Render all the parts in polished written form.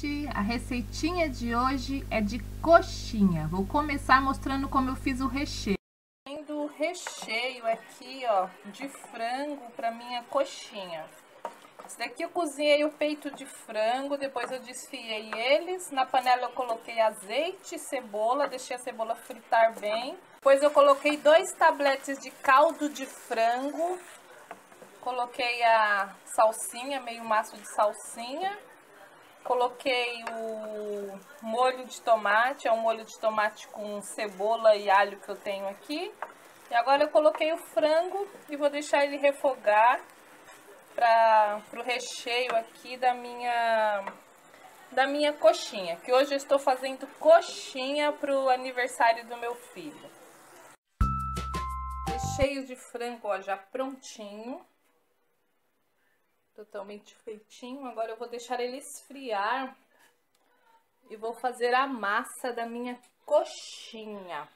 gente! A receitinha de hoje é de coxinha. Vou começar mostrando como eu fiz o recheio. O recheio aqui, ó, de frango para minha coxinha. Esse daqui eu cozinhei o peito de frango, depois eu desfiei eles. Na panela eu coloquei azeite, cebola, deixei a cebola fritar bem. Depois eu coloquei 2 tabletes de caldo de frango. Coloquei a salsinha, meio maço de salsinha. Coloquei o molho de tomate, é um molho de tomate com cebola e alho que eu tenho aqui. E agora eu coloquei o frango e vou deixar ele refogar para o recheio aqui da minha coxinha. Que hoje eu estou fazendo coxinha para o aniversário do meu filho. Recheio de frango, ó, já prontinho. Totalmente feitinho. Agora eu vou deixar ele esfriar e vou fazer a massa da minha coxinha.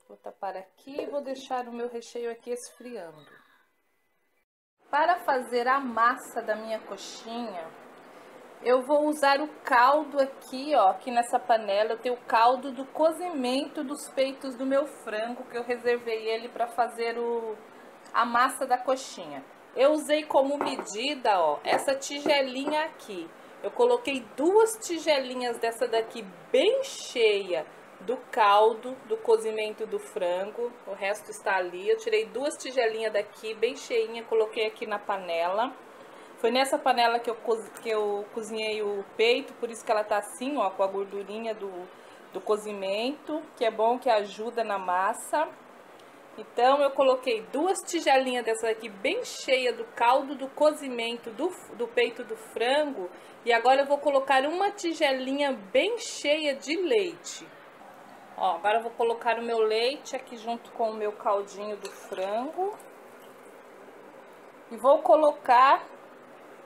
Vou tapar aqui e vou deixar o meu recheio aqui esfriando. Para fazer a massa da minha coxinha, eu vou usar o caldo aqui, ó, aqui nessa panela. Eu tenho o caldo do cozimento dos peitos do meu frango, que eu reservei ele para fazer a massa da coxinha. Eu usei como medida, ó, essa tigelinha aqui. Eu coloquei 2 tigelinhas dessa daqui bem cheia do caldo do cozimento do frango. O resto está ali. Eu tirei 2 tigelinhas daqui bem cheinha, coloquei aqui na panela. Foi nessa panela que eu cozinhei o peito, por isso que ela tá assim, ó, com a gordurinha do cozimento, que é bom, que ajuda na massa. Então, eu coloquei 2 tigelinhas dessa aqui bem cheia do caldo do cozimento do peito do frango. E agora eu vou colocar uma tigelinha bem cheia de leite. Ó, agora eu vou colocar o meu leite aqui junto com o meu caldinho do frango. E vou colocar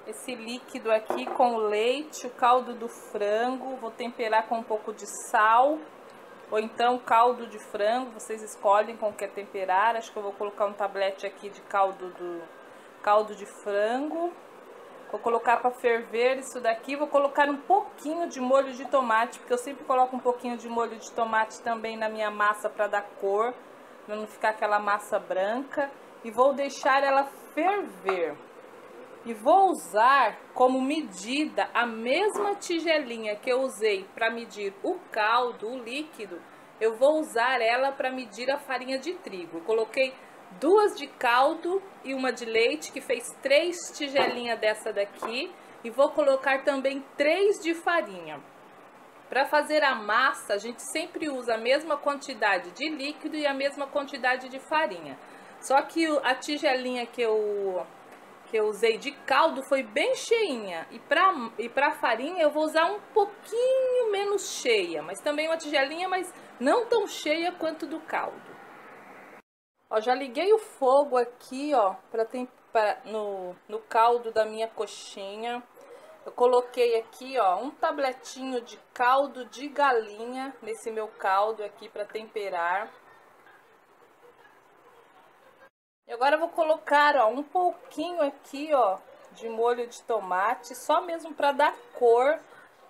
esse líquido aqui com o leite, o caldo do frango. Vou temperar com um pouco de sal. Ou então caldo de frango, vocês escolhem com o que temperar. Acho que eu vou colocar um tablete aqui de caldo de frango. Vou colocar para ferver isso daqui. Vou colocar um pouquinho de molho de tomate, porque eu sempre coloco um pouquinho de molho de tomate também na minha massa para dar cor, para não ficar aquela massa branca. E vou deixar ela ferver. E vou usar como medida a mesma tigelinha que eu usei para medir o caldo, o líquido. Eu vou usar ela para medir a farinha de trigo. Eu coloquei 2 de caldo e uma de leite, que fez 3 tigelinhas dessa daqui. E vou colocar também 3 de farinha. Para fazer a massa, a gente sempre usa a mesma quantidade de líquido e a mesma quantidade de farinha. Só que a tigelinha que eu usei de caldo foi bem cheinha. E pra farinha eu vou usar um pouquinho menos cheia. Mas também uma tigelinha, mas não tão cheia quanto do caldo. Ó, já liguei o fogo aqui, ó, no caldo da minha coxinha. Eu coloquei aqui, ó, um tabletinho de caldo de galinha nesse meu caldo aqui para temperar. E agora eu vou colocar, ó, um pouquinho aqui, ó, de molho de tomate, só mesmo para dar cor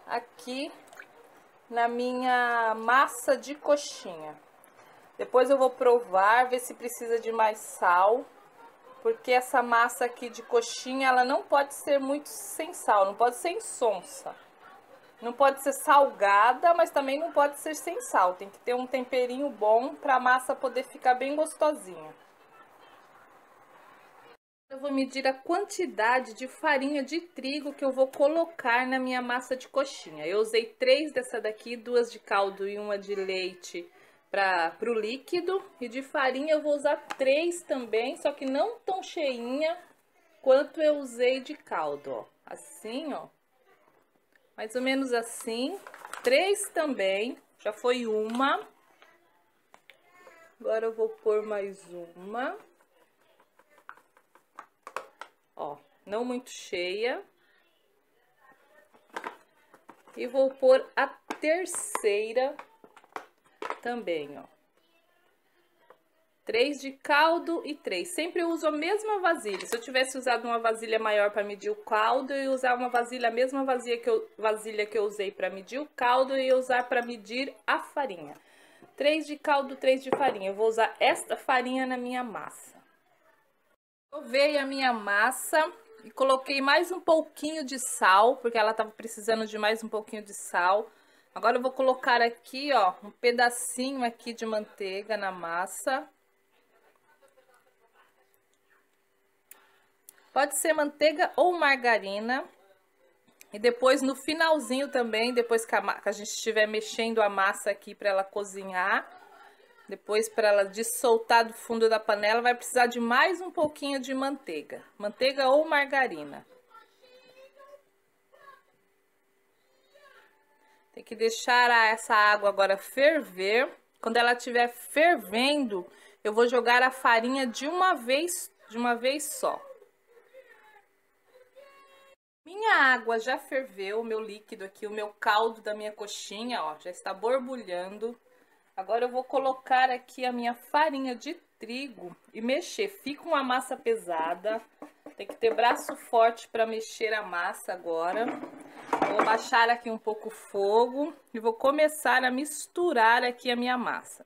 aqui na minha massa de coxinha. Depois eu vou provar, ver se precisa de mais sal, porque essa massa aqui de coxinha, ela não pode ser muito sem sal, não pode ser insonsa. Não pode ser salgada, mas também não pode ser sem sal. Tem que ter um temperinho bom para a massa poder ficar bem gostosinha. Eu vou medir a quantidade de farinha de trigo que eu vou colocar na minha massa de coxinha. Eu usei 3 dessa daqui, 2 de caldo e uma de leite para o líquido. E de farinha eu vou usar 3 também, só que não tão cheinha quanto eu usei de caldo, ó. Assim, ó. Mais ou menos assim. 3 também, já foi uma. Agora eu vou pôr mais uma. Ó, não muito cheia. E vou pôr a terceira também, ó. 3 de caldo e 3. Sempre eu uso a mesma vasilha. Se eu tivesse usado uma vasilha maior para medir o caldo, eu ia usar uma vasilha, a mesma vasilha que eu usei para medir o caldo, eu ia usar para medir a farinha. 3 de caldo, 3 de farinha. Eu vou usar esta farinha na minha massa. Provei a minha massa e coloquei mais um pouquinho de sal, porque ela estava precisando de mais um pouquinho de sal. Agora eu vou colocar aqui, ó, um pedacinho aqui de manteiga na massa. Pode ser manteiga ou margarina. E depois no finalzinho também, depois que a gente estiver mexendo a massa aqui para ela cozinhar, depois para ela dissoltar do fundo da panela, vai precisar de mais um pouquinho de manteiga. Manteiga ou margarina. Tem que deixar essa água agora ferver. Quando ela estiver fervendo, eu vou jogar a farinha de uma vez só. Minha água já ferveu, o meu líquido aqui, o meu caldo da minha coxinha, ó, já está borbulhando. Agora eu vou colocar aqui a minha farinha de trigo e mexer. Fica uma massa pesada, tem que ter braço forte para mexer a massa agora. Vou baixar aqui um pouco o fogo e vou começar a misturar aqui a minha massa.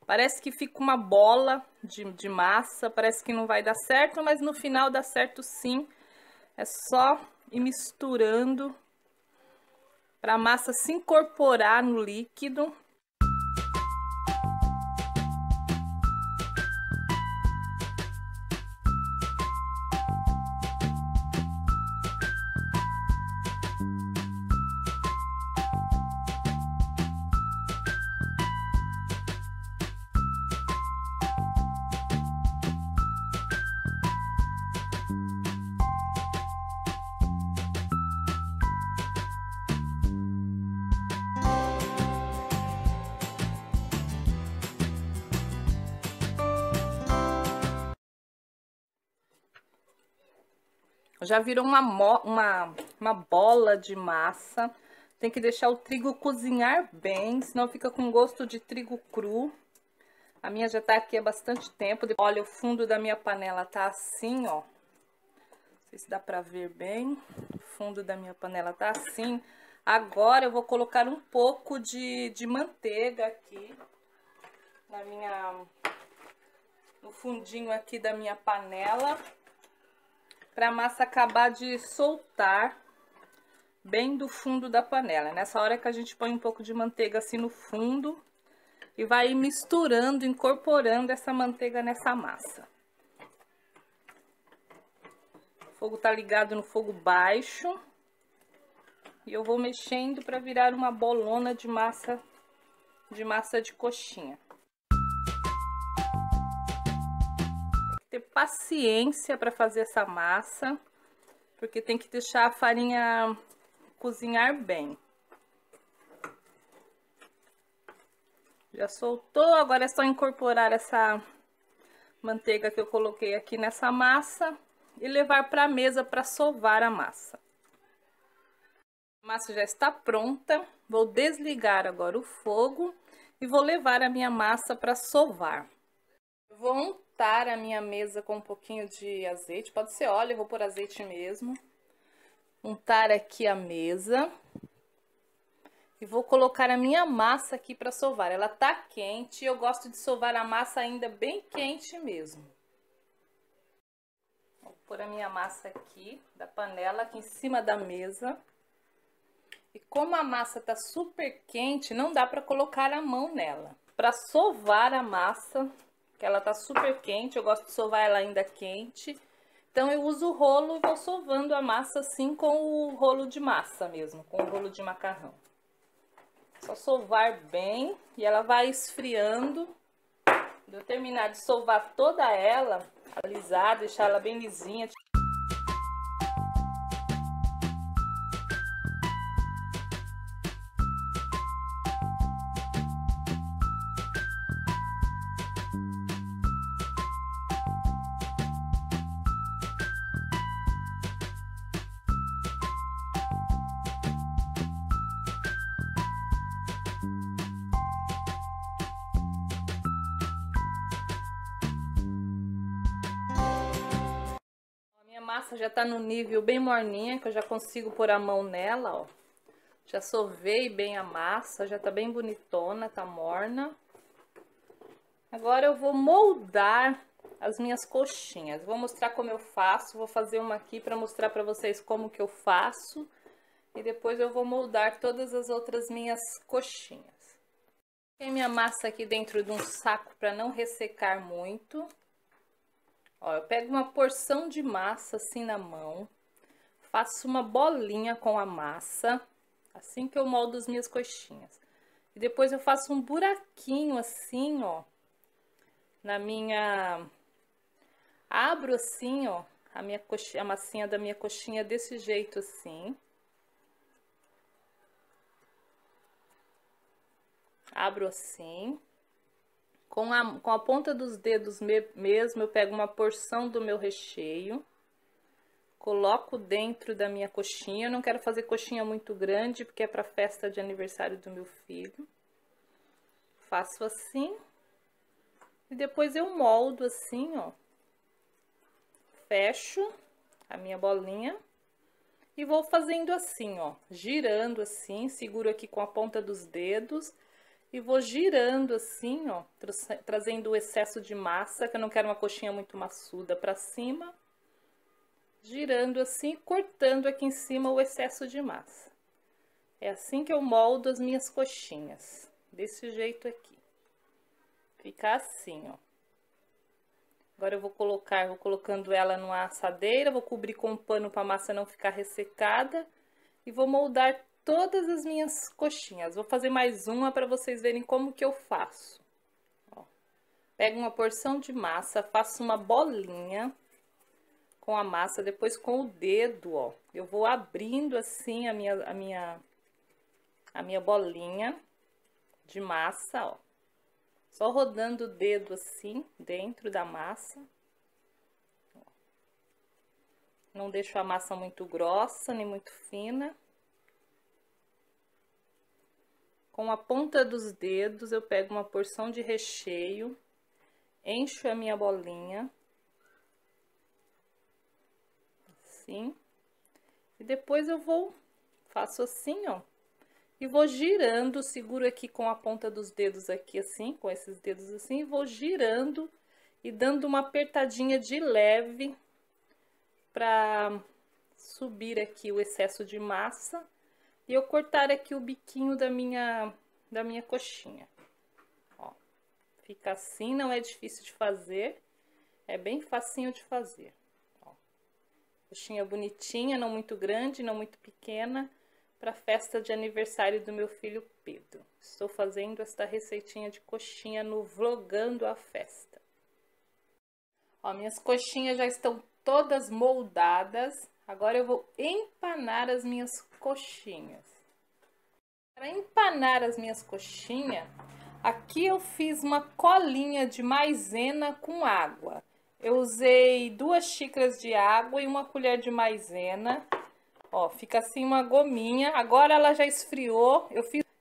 Parece que fica uma bola de massa, parece que não vai dar certo, mas no final dá certo sim. É só ir misturando para a massa se incorporar no líquido. Já virou uma bola de massa. Tem que deixar o trigo cozinhar bem, senão fica com gosto de trigo cru. A minha já tá aqui há bastante tempo. Olha, o fundo da minha panela tá assim, ó. Não sei se dá pra ver bem. O fundo da minha panela tá assim. Agora eu vou colocar um pouco de manteiga aqui no fundinho aqui da minha panela, para a massa acabar de soltar bem do fundo da panela. Nessa hora que a gente põe um pouco de manteiga assim no fundo e vai misturando, incorporando essa manteiga nessa massa. O fogo tá ligado no fogo baixo e eu vou mexendo para virar uma bolona de massa de coxinha. Ter paciência para fazer essa massa, porque tem que deixar a farinha cozinhar bem. Já soltou, agora é só incorporar essa manteiga que eu coloquei aqui nessa massa e levar para a mesa para sovar a massa. A massa já está pronta, vou desligar agora o fogo e vou levar a minha massa para sovar. Vou untar a minha mesa com um pouquinho de azeite, pode ser óleo, eu vou pôr azeite mesmo. Untar aqui a mesa e vou colocar a minha massa aqui para sovar. Ela tá quente, eu gosto de sovar a massa ainda bem quente mesmo. Vou pôr a minha massa aqui da panela, aqui em cima da mesa. E como a massa tá super quente, não dá para colocar a mão nela. Para sovar a massa, que ela tá super quente, eu gosto de sovar ela ainda quente. Então eu uso o rolo e vou sovando a massa assim com o rolo de massa mesmo, com o rolo de macarrão. Só sovar bem e ela vai esfriando. Quando eu terminar de sovar toda ela, alisar, deixar ela bem lisinha. massa já tá no nível bem morninha, que eu já consigo pôr a mão nela, ó. Já sovei bem a massa, já tá bem bonitona, tá morna. Agora eu vou moldar as minhas coxinhas. Vou mostrar como eu faço, vou fazer uma aqui para mostrar para vocês como que eu faço. E depois eu vou moldar todas as outras minhas coxinhas. Tem minha massa aqui dentro de um saco para não ressecar muito. Ó, eu pego uma porção de massa assim na mão, faço uma bolinha com a massa, assim que eu moldo as minhas coxinhas. E depois eu faço um buraquinho assim, ó, na minha... Abro assim, ó, a minha coxinha, a massinha da minha coxinha desse jeito assim. Abro assim. Com a ponta dos dedos mesmo, eu pego uma porção do meu recheio, coloco dentro da minha coxinha. Eu não quero fazer coxinha muito grande, porque é para festa de aniversário do meu filho. Faço assim, e depois eu moldo assim, ó. Fecho a minha bolinha e vou fazendo assim, ó, girando assim, seguro aqui com a ponta dos dedos. E vou girando assim, ó, trazendo o excesso de massa, que eu não quero uma coxinha muito maçuda pra cima. Girando assim, cortando aqui em cima o excesso de massa. É assim que eu moldo as minhas coxinhas, desse jeito aqui. Fica assim, ó. Agora eu vou colocando ela numa assadeira, vou cobrir com um pano pra massa não ficar ressecada. E vou moldar todas as minhas coxinhas. Vou fazer mais uma para vocês verem como que eu faço. Ó, pego uma porção de massa, faço uma bolinha com a massa, depois com o dedo, ó. Eu vou abrindo assim a minha bolinha de massa, ó. Só rodando o dedo assim dentro da massa. Não deixo a massa muito grossa nem muito fina. Com a ponta dos dedos, eu pego uma porção de recheio, encho a minha bolinha, assim, e depois faço assim, ó, e vou girando, seguro aqui com a ponta dos dedos aqui, assim, com esses dedos assim, e vou girando e dando uma apertadinha de leve pra subir aqui o excesso de massa. E eu cortar aqui o biquinho da minha coxinha. Ó, fica assim, não é difícil de fazer, é bem facinho de fazer. Ó, coxinha bonitinha, não muito grande, não muito pequena, para a festa de aniversário do meu filho Pedro. Estou fazendo esta receitinha de coxinha no Vlogando a Festa. Ó, minhas coxinhas já estão todas moldadas. Agora eu vou empanar as minhas coxinhas. Para empanar as minhas coxinhas, aqui eu fiz uma colinha de maisena com água. Eu usei 2 xícaras de água e 1 colher de maisena. Ó, fica assim uma gominha. Agora ela já esfriou.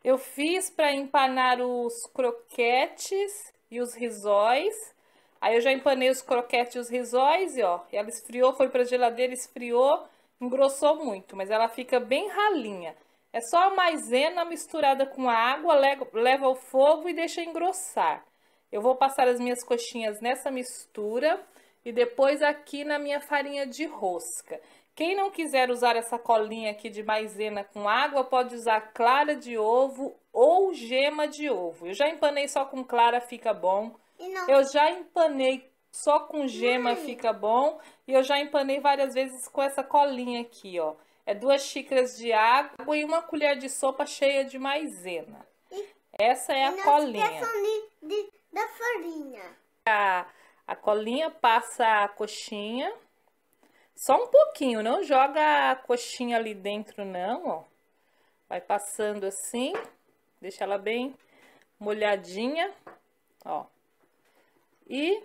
Eu fiz para empanar os croquetes e os risóis. Aí eu já empanei os croquetes e os risóis e ó, ela esfriou, foi pra geladeira, esfriou, engrossou muito, mas ela fica bem ralinha. É só a maisena misturada com a água, leva ao fogo e deixa engrossar. Eu vou passar as minhas coxinhas nessa mistura e depois aqui na minha farinha de rosca. Quem não quiser usar essa colinha aqui de maisena com água, pode usar clara de ovo ou gema de ovo. Eu já empanei só com clara, fica bom. Eu já empanei só com gema, fica bom. E eu já empanei várias vezes com essa colinha aqui, ó. É 2 xícaras de água e 1 colher de sopa cheia de maisena. Essa é a colinha. Da farinha. A colinha passa a coxinha. Só um pouquinho, não joga a coxinha ali dentro não, ó. Vai passando assim, deixa ela bem molhadinha, ó. E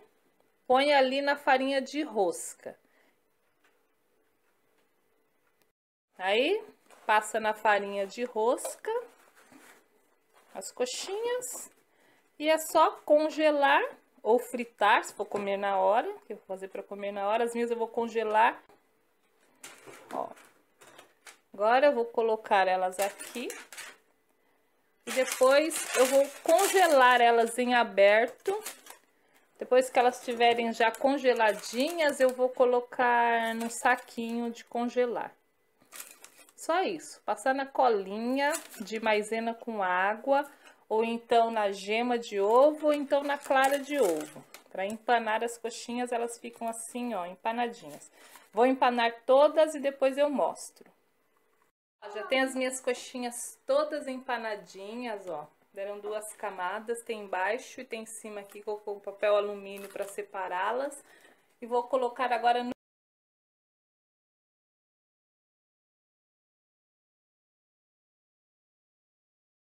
põe ali na farinha de rosca. Aí, passa na farinha de rosca as coxinhas. E é só congelar ou fritar, se for comer na hora, que eu vou fazer para comer na hora. As minhas eu vou congelar Ó. Agora eu vou colocar elas aqui. E depois eu vou congelar elas em aberto. Depois que elas estiverem já congeladinhas, eu vou colocar no saquinho de congelar. Só isso. Passar na colinha de maisena com água, ou então na gema de ovo, ou então na clara de ovo. Para empanar as coxinhas, elas ficam assim, ó, empanadinhas. Vou empanar todas e depois eu mostro. Já tem as minhas coxinhas todas empanadinhas, ó. Deram 2 camadas, tem embaixo e tem em cima aqui, colocou papel alumínio para separá-las. E vou colocar agora no